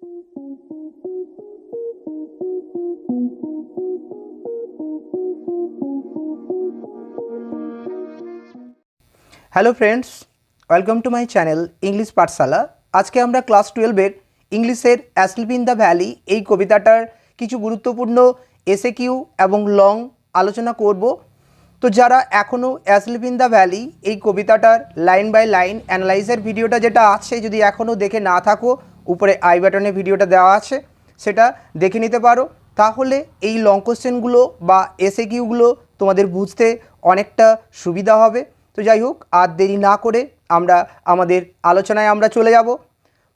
Hello friends, welcome to my channel English পাঠশালা। আজকে আমরা class 12-এর ইংলিশের অ্যাসলিপ ইন দ্য ভ্যালি এই কবিতাটার কিছু গুরুত্বপূর্ণ এসএকিউ এবং লং আলোচনা করব। তো যারা এখনও অ্যাসলিপ ইন দ্য ভ্যালি এই কবিতাটার লাইন বাই লাইন অ্যানালাইজের ভিডিওটা যেটা আছে, যদি এখনও দেখে না থাকো, উপরে আই বাটনে ভিডিওটা দেওয়া আছে, সেটা দেখে নিতে পারো। তাহলে এই লং কোশ্চেনগুলো বা এসএকিউগুলো তোমাদের বুঝতে অনেকটা সুবিধা হবে। তো যাই হোক, আর দেরি না করে আমরা আমাদের আলোচনায় চলে যাব।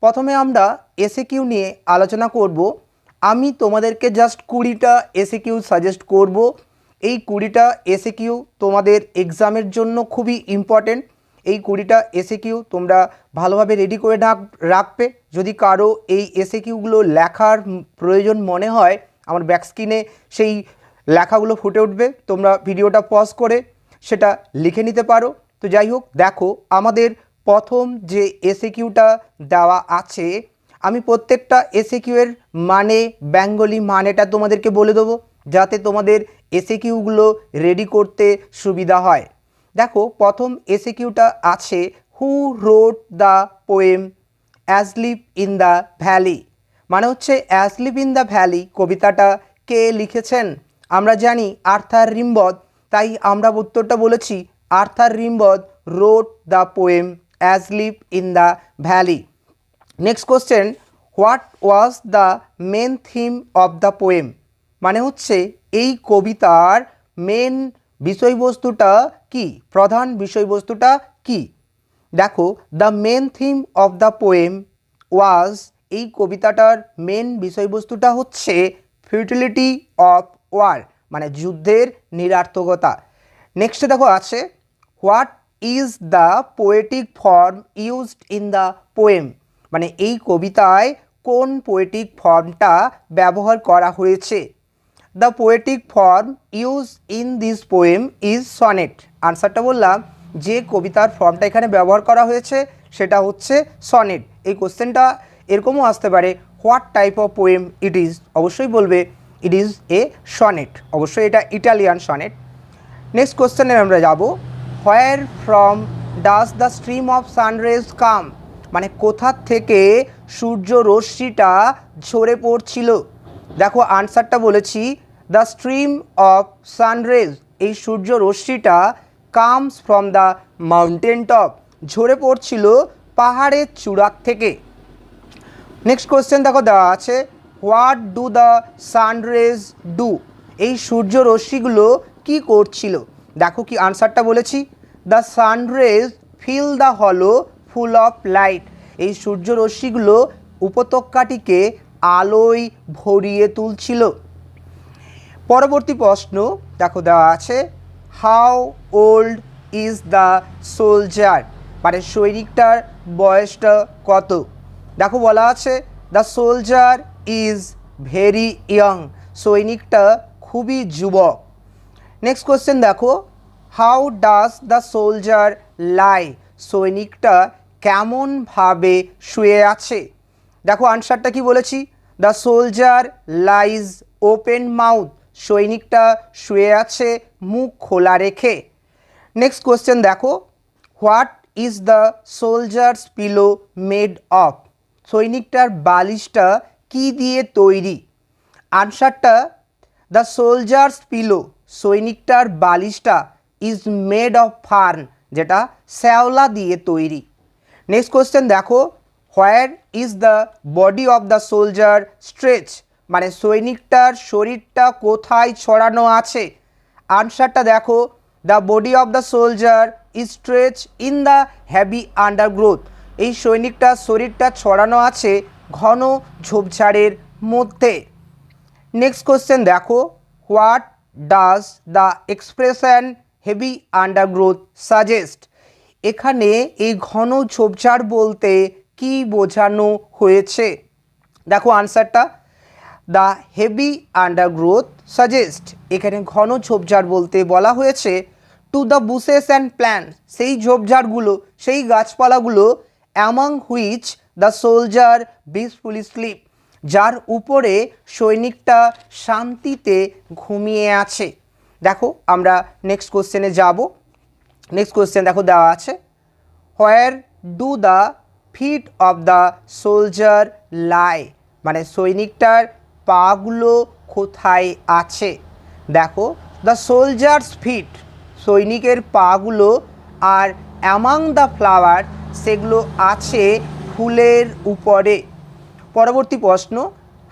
প্রথমে আমরা এসএকিউ নিয়ে আলোচনা করব। আমি তোমাদেরকে জাস্ট 20টা এসএকিউ সাজেস্ট করব। এই 20টা এসএকিউ তোমাদের এক্সামের জন্য খুবই ইম্পর্টেন্ট। এই 20টা এসএকিউ তোমরা ভালোভাবে রেডি করে রাখবে। যদি কারো এই এসএকিউগুলো লেখার প্রয়োজন মনে হয়, আমার ব্যাক স্ক্রিনে সেই লেখাগুলো ফুটে উঠবে, তোমরা ভিডিওটা পজ করে সেটা লিখে নিতে পারো। তো যাই হোক, দেখো আমাদের প্রথম যে এসএকিউটা দেওয়া আছে, আমি প্রত্যেকটা এসএকিউ এর মানে বেঙ্গলি মানেটা তোমাদেরকে বলে দেবো, যাতে তোমাদের এসএকিউগুলো রেডি করতে সুবিধা হয়। দেখো, প্রথম এসএকিউটা আছে, who wrote the poem asleep in the valley. মানে হচ্ছে অ্যাসলিপ ইন দ্য ভ্যালি কবিতাটা কে লিখেছেন? আমরা জানি আর্থার রিম্বড, তাই আমরা উত্তরটা বলেছি Arthur Rimbaud wrote the poem asleep in the valley. Next question, what was the main theme of the poem? মানে হচ্ছে এই কবিতার মেন বিষয়বস্তুটা কি, প্রধান বিষয়বস্তুটা কি? দেখো, the main theme of the poem was, এই কবিতাটার মেন বিষয়বস্তুটা হচ্ছে ফিউটিলিটি অফ ওয়ার, মানে যুদ্ধের নিরর্থকতা। নেক্সটে দেখো আছে, what is the poetic form used in the poem? মানে এই কবিতায় কোন পোয়েটিক ফর্মটা ব্যবহার করা হয়েছে? The poetic form use in this poem is sonnet. আনসারটা বললাম, যে কবিতার ফর্মটা এখানে ব্যবহার করা হয়েছে সেটা হচ্ছে সনেট। এই কোশ্চেনটা এরকমও আসতে পারে, what type of poem it is? অবশ্যই বলবে ইট ইজ এ সনেট, অবশ্যই এটা ইটালিয়ান সনেট। নেক্সট কোশ্চেনে আমরা যাব, where from does the stream of sunrays come? মানে কোথা থেকে সূর্য রশ্মিটা ঝরে পড়ছিল? দেখো, আনসারটা বলেছি, দ্য স্ট্রিম অফ সানরেজ, এই সূর্য রশ্মিটা comes from the mountain top, ঝরে পড়ছিল পাহাড়ের চূড়ার থেকে। নেক্সট কোশ্চেন দেখো দেওয়া আছে, what do the sun rays do? এই সূর্য রশ্মিগুলো কি করছিল? দেখো কি আনসারটা বলেছি, দ্য সানরেজ ফিল দ্য হলো ফুল অফ লাইট। এই সূর্য রশ্মিগুলো উপত্যকাটিকে আলোয় ভরিয়ে তুলছিল। পরবর্তী প্রশ্ন দেখো দেওয়া আছে, how old is the soldier? মানে সৈনিকটার বয়সটা কত? দেখো বলা আছে, the soldier is very young, সৈনিকটা খুবই যুবক। নেক্সট কোশ্চেন দেখো, how does the soldier lie? সৈনিকটা কেমনভাবে শুয়ে আছে? দেখো আনসারটা কি বলেছি, the soldier lies open mouth, সৈনিকটা শুয়ে আছে মুখ খোলা রেখে। নেক্সট কোশ্চেন দেখো, what is the soldier's pillow made of? সৈনিকটার বালিশটা কি দিয়ে তৈরি? আনসারটা, দ্য সোলজার্স পিলো, সৈনিকটার বালিশটা ইজ মেড অফ ফার্ন, যেটা শ্যাওলা দিয়ে তৈরি। নেক্সট কোশ্চেন দেখো, where is the body of the soldier stretch? মানে সৈনিকটার শরীরটা কোথায় ছড়ানো আছে? আনসারটা দেখো, the body of the soldier is stretch in the heavy undergrowth, এই সৈনিকটার শরীরটা ছড়ানো আছে ঘন ঝোপঝাড়ের মধ্যে। নেক্সট কোশ্চেন দেখো, what does the expression heavy undergrowth suggest? এখানে এই ঘন ঝোপঝাড় বলতে কি বোঝানো হয়েছে? দেখো আনসারটা, দ্য হেভি আন্ডারগ্রোথ সাজেস্ট, এখানে ঘন ঝোপঝাড় বলতে বলা হয়েছে to the bushes and plant, সেই ঝোপঝাড়গুলো, সেই গাছপালাগুলো among which the soldier peacefully sleep, যার উপরে সৈনিকটা শান্তিতে ঘুমিয়ে আছে। দেখো আমরা নেক্সট কোশ্চেনে যাব। নেক্সট কোশ্চেন দেখো দেওয়া আছে, where do the feet of the soldier lie, মানে সৈনিকটার পাগুলো কোথায় আছে। দেখো দ্য সোলজার্স ফিট, সৈনিকের পাগুলো, আর অ্যামাং দ্য ফ্লাওয়ার, সেগুলো আছে ফুলের উপরে। পরবর্তী প্রশ্ন,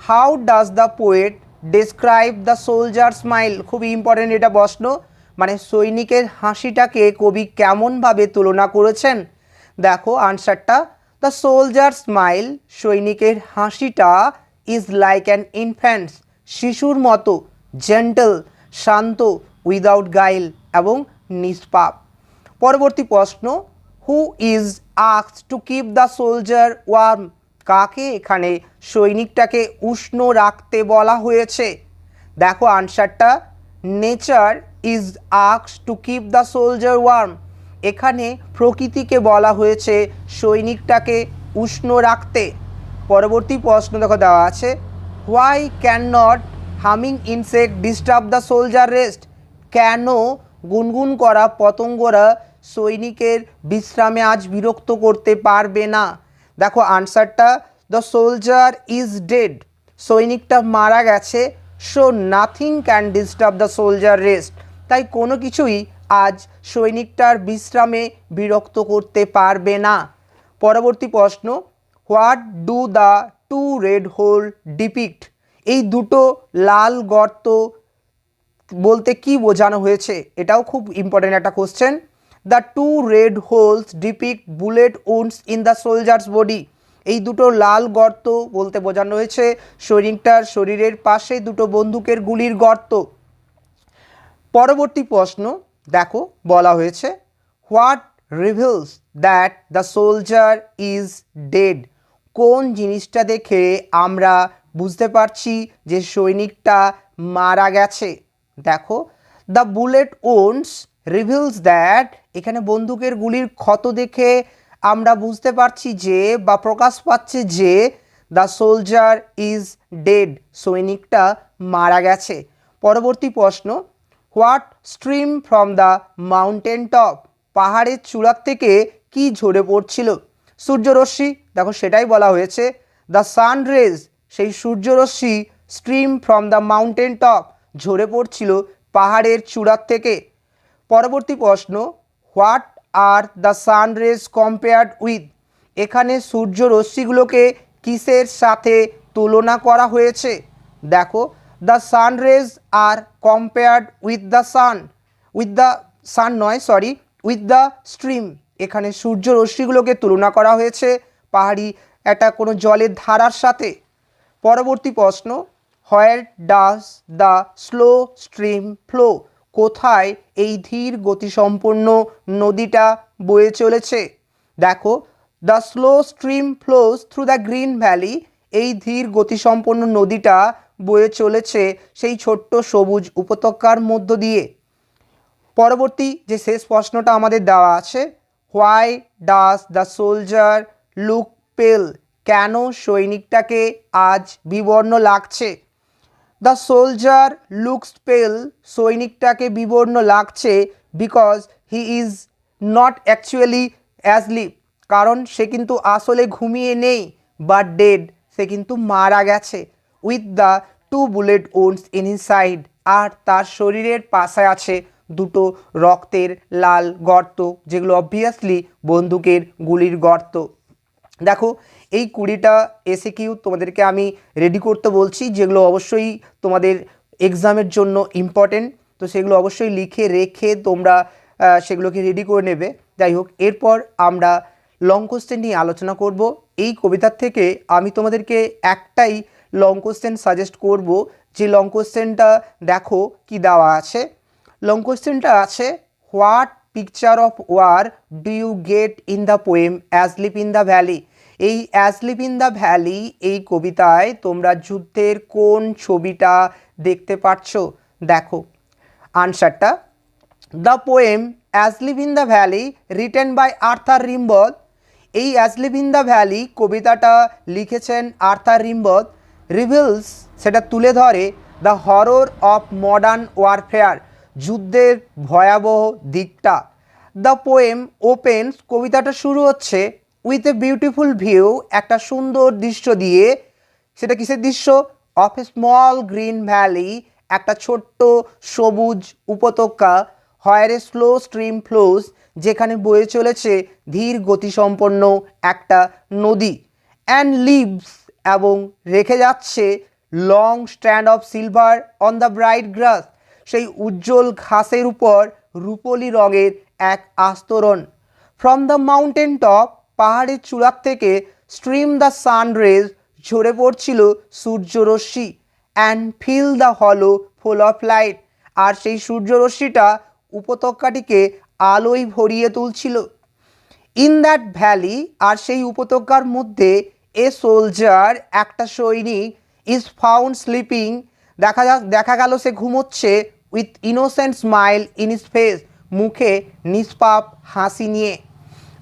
how does the poet describe the soldier smile, খুবই ইম্পর্টেন্ট এটা প্রশ্ন, মানে সৈনিকের হাসিটাকে কবি কেমনভাবে তুলনা করেছেন। দেখো আনসারটা, দ্য সোলজার স্মাইল, সৈনিকের হাসিটা, ইজ লাইক অ্যান ইনফ্যান্টস, শিশুর মতো, জেন্টল, শান্ত, উইদাউট গাইল, এবং নিষ্পাপ। পরবর্তী প্রশ্ন, who is asked to keep the soldier warm, কাকে এখানে সৈনিকটাকে উষ্ণ রাখতে বলা হয়েছে। দেখো আনসারটা, nature is asked to keep the soldier warm, এখানে প্রকৃতিকে বলা হয়েছে সৈনিকটাকে উষ্ণ রাখতে। পরবর্তী প্রশ্ন দেখো দেওয়া আছে, why can not humming insect disturb the soldier rest, কেন গুনগুন করা পতঙ্গরা সৈনিকের বিশ্রামে আজ বিরক্ত করতে পারবে না। দেখো আনসারটা, দ্য সোলজার ইজ ডেড, সৈনিকটা মারা গেছে, so nothing can disturb the soldier rest, তাই কোনো কিছুই আজ সৈনিকটার বিশ্রামে বিরক্ত করতে পারবে না। পরবর্তী প্রশ্ন, what do the two red hole depict, এই দুটো লাল গর্ত বলতে কি বোঝানো হয়েছে, এটাও খুব ইম্পর্টেন্ট একটা question. The two red holes depict bullet wounds in the soldier's body, এই দুটো লাল গর্ত বলতে বোঝানো হয়েছে সৈনিকটার শরীরের পাশে দুটো বন্দুকের গুলির গর্ত। পরবর্তী প্রশ্ন দেখো বলা হয়েছে, what reveals that the soldier is dead, কোন জিনিসটা দেখে আমরা বুঝতে পারছি যে সৈনিকটা মারা গেছে। দেখো the bullet once reveals that, এখানে বন্দুকের গুলির ক্ষত দেখে আমরা বুঝতে পারছি যে বা প্রকাশ পাচ্ছে যে দ্য সোলজার ইজ ডেড, সৈনিকটা মারা গেছে। পরবর্তী প্রশ্ন, what stream from the mountain top, পাহাড়ের চূড়ার থেকে কি ঝরে পড়ছিল, সূর্যরশ্মি, দেখো সেটাই বলা হয়েছে, দ্য সান রেজ, সেই সূর্যরশ্মি stream from the mountain top, ঝরে পড়ছিল পাহাড়ের চূড়ার থেকে। পরবর্তী প্রশ্ন, what are the sun rays compared with, এখানে সূর্য রশ্মিগুলোকে কিসের সাথে তুলনা করা হয়েছে। দেখো the sun rays are compared with the sun, with the sun নয় সরি, উইথ দ্য স্ট্রিম, এখানে সূর্য রশ্মিগুলোকে তুলনা করা হয়েছে পাহাড়ি একটা কোনো জলের ধারার সাথে। পরবর্তী প্রশ্ন, where does the slow stream flow, কোথায় এই ধীর গতিসম্পন্ন নদীটা বয়ে চলেছে। দেখো the slow stream flows through the green valley, এই ধীর গতিসম্পন্ন নদীটা বয়ে চলেছে সেই ছোট্ট সবুজ উপত্যকার মধ্য দিয়ে। পরবর্তী যে শেষ প্রশ্নটা আমাদের দেওয়া আছে, why does the soldier look পেল, কেন সৈনিকটাকে আজ বিবর্ণ লাগছে। দ্য সোলজার লুকস পেল, সৈনিকটাকে বিবর্ণ লাগছে because he is not actually অ্যাজলিপ, কারণ সে কিন্তু আসলে ঘুমিয়ে নেই, বাট ডেড, সে কিন্তু মারা গেছে, with the two bullet wounds in his side, আর তার শরীরের পাশে আছে দুটো রক্তের লাল গর্ত, যেগুলো অবভিয়াসলি বন্দুকের গুলির গর্ত। দেখো এই 20টা এসএকিউ তোমাদেরকে আমি রেডি করতে বলছি, যেগুলো অবশ্যই তোমাদের এক্সামের জন্য ইম্পর্টেন্ট, তো সেগুলো অবশ্যই লিখে রেখে তোমরা সেগুলোকে রেডি করে নেবে। যাই হোক, এরপর আমরা লং কোশ্চেন নিয়ে আলোচনা করব। এই কবিতার থেকে আমি তোমাদেরকে একটাই লং কোশ্চেন সাজেস্ট করব, যে লং কোশ্চেনটা দেখো কি দেওয়া আছে। লং কোশ্চেনটা আছে, what picture of war do you get in the poem asleep in the valley, এই অ্যাজলিপ ইন দ্য ভ্যালি এই কবিতায় তোমরা যুদ্ধের কোন ছবিটা দেখতে পাচ্ছ। দেখো আনসারটা, the poem asleep in the valley written by Arthur Rimbaud, এই অ্যাজলিপ ইন দ্য ভ্যালি কবিতাটা লিখেছেন আর্থার রিম্বল। রিভিলস সেটা তুলে ধরে the horror of modern warfare, যুদ্ধের ভয়াবহ দিকটা। দ্য পোয়েম ওপেন্স, কবিতাটা শুরু হচ্ছে উইথ এ বিউটিফুল ভিউ, একটা সুন্দর দৃশ্য দিয়ে। সেটা কিসের দৃশ্য? Of a small green valley, একটা ছোট্ট সবুজ উপত্যকা। হোয়ার এ স্লো স্ট্রিম ফ্লোস, যেখানে বয়ে চলেছে ধীর গতিসম্পন্ন একটা নদী। অ্যান্ড লিভস, এবং রেখে যাচ্ছে long strand of silver on the bright grass, সেই উজ্জ্বল ঘাসের উপর রূপলি রঙের এক আস্তরণ। ফ্রম দ্য মাউন্টেন টপ, পাহাড়ের চূড়ার থেকে স্ট্রিম দ্য সান রেজ, ঝরে পড়ছিল সূর্যরশ্মি। অ্যান্ড ফিল দ্য হলো ফুল অফ লাইট, আর সেই সূর্যরশ্মিটা উপত্যকাটিকে আলোয় ভরিয়ে তুলছিল। ইন দ্যাট ভ্যালি, আর সেই উপত্যকার মধ্যে এ সোলজার, একটা সৈনিক, ইজ ফাউন্ড স্লিপিং, দেখা গেল সে ঘুমোচ্ছে, with innocent smile in is face, মুখে নিষ্পাপ হাসি নিয়ে।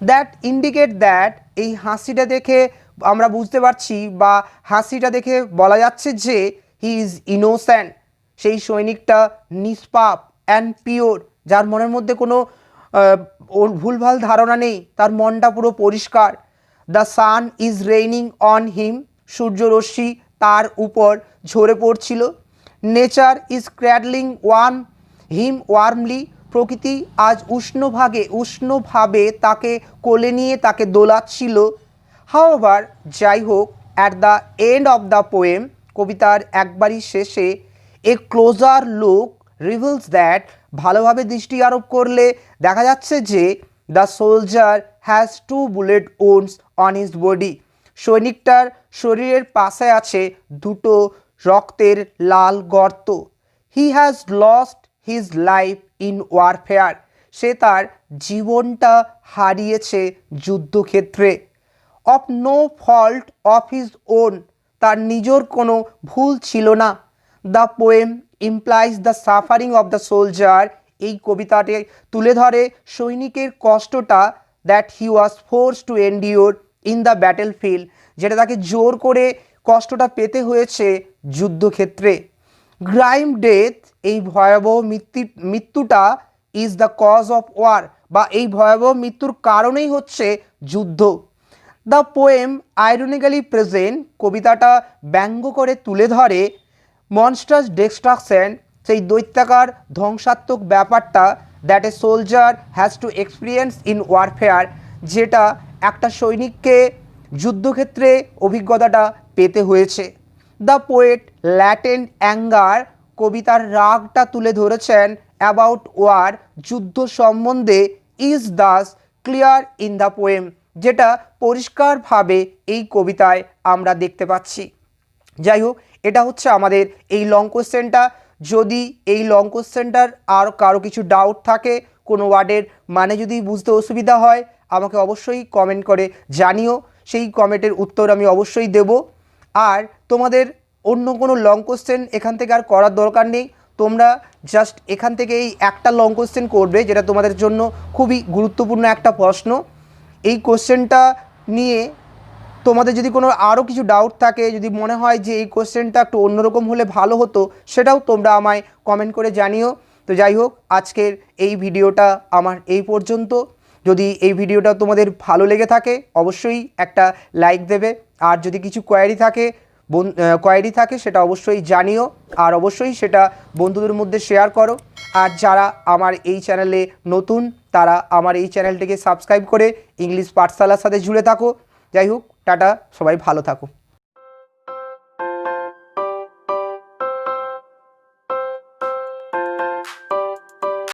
দ্যাট ইন্ডিকেট দ্যাট, এই হাসিটা দেখে আমরা বুঝতে পারছি বা হাসিটা দেখে বলা যাচ্ছে যে হি ইজ ইনোসেন্ট, সেই সৈনিকটা নিষ্পাপ, অ্যান্ড পিওর, যার মনের মধ্যে কোনো ভুলভাল ধারণা নেই, তার মনটা পুরো পরিষ্কার। The sun is raining on him, সূর্যরশ্মি তার উপর ঝরে পড়ছিল। Nature is cradling him warmly, প্রকৃতি আজ উষ্ণভাবে তাকে কোলে নিয়ে তাকে দোলাচ্ছিল। হাওএভার, যাই হোক, at the end of the poem, কবিতার একবারই শেষে, a closer look reveals that, ভালোভাবে দৃষ্টি আরোপ করলে দেখা যাচ্ছে যে the soldier has 2 bullet wounds on his body, সৈনিকটার শরীরের পাশে আছে 2টো রক্তের লাল গর্ত। He has lost his life in warfare, সে তার জীবনটা হারিয়েছে যুদ্ধক্ষেত্রে। Of no fault of his own, তার নিজের কোনো ভুল ছিল না। The poem implies the suffering of the soldier, এই কবিতাটি তুলে ধরে সৈনিকের কষ্টটা, that he was force to endure in the battle field, যেটা তাকে জোর করে কষ্টটা পেতে হয়েছে যুদ্ধক্ষেত্রে। গ্রাইম ডেথ, এই ভয়াবহ মৃত্যুটা, is the cause of war, বা এই ভয়াবহ মৃত্যুর কারণেই হচ্ছে যুদ্ধ। দ্য পোয়েম আইরনিক্যালি প্রেজেন্ট, কবিতাটা ব্যঙ্গ করে তুলে ধরে মনস্টার্স ডিস্ট্রাকশন, সেই দৈত্যাকার ধ্বংসাত্মক ব্যাপারটা, that a soldier has to experience in warfare, যেটা একটা সৈনিককে যুদ্ধক্ষেত্রে অভিজ্ঞতাটা পেতে হয়েছে। দ্য পোয়েট ল্যাটেন্ট অ্যাঙ্গার, কবিতার রাগটা তুলে ধরেছেন অ্যাবাউট ওয়ার, যুদ্ধ সম্বন্ধে, is Das clear in the poem, যেটা পরিষ্কারভাবে এই কবিতায় আমরা দেখতে পাচ্ছি। যাই হোক, এটা হচ্ছে আমাদের এই লং কোশ্চেনটা। যদি এই লং কোশ্চেনটার আর কারো কিছু ডাউট থাকে, কোনো ওয়ার্ডের মানে যদি বুঝতে অসুবিধা হয়, আমাকে অবশ্যই কমেন্ট করে জানিও, সেই কমেন্টের উত্তর আমি অবশ্যই দেব। আর তোমাদের অন্য কোনো লং কোশ্চেন এখান থেকে আর করার দরকার নেই, তোমরা জাস্ট এখান থেকে এই একটা লং কোশ্চেন করবে, যেটা তোমাদের জন্য খুবই গুরুত্বপূর্ণ একটা প্রশ্ন। এই কোশ্চেনটা নিয়ে তোমাদের যদি কোনো আরও কিছু ডাউট থাকে, যদি মনে হয় যে এই কোশ্চেনটা একটু অন্যরকম হলে ভালো হতো, সেটাও তোমরা আমায় কমেন্ট করে জানিও। তো যাই হোক, আজকের এই ভিডিওটা আমার এই পর্যন্ত। যদি এই ভিডিওটা তোমাদের ভালো লেগে থাকে, অবশ্যই একটা লাইক দেবে। আর যদি কিছু কোয়ারি থাকে সেটা অবশ্যই জানিও, আর অবশ্যই সেটা বন্ধুদের মধ্যে শেয়ার করো। আর যারা আমার এই চ্যানেলে নতুন, তারা আমার এই চ্যানেলটিকে সাবস্ক্রাইব করে ইংলিশ পাঠশালার সাথে জুড়ে থাকো। যাই হোক, টাটা, সবাই ভালো থাকো।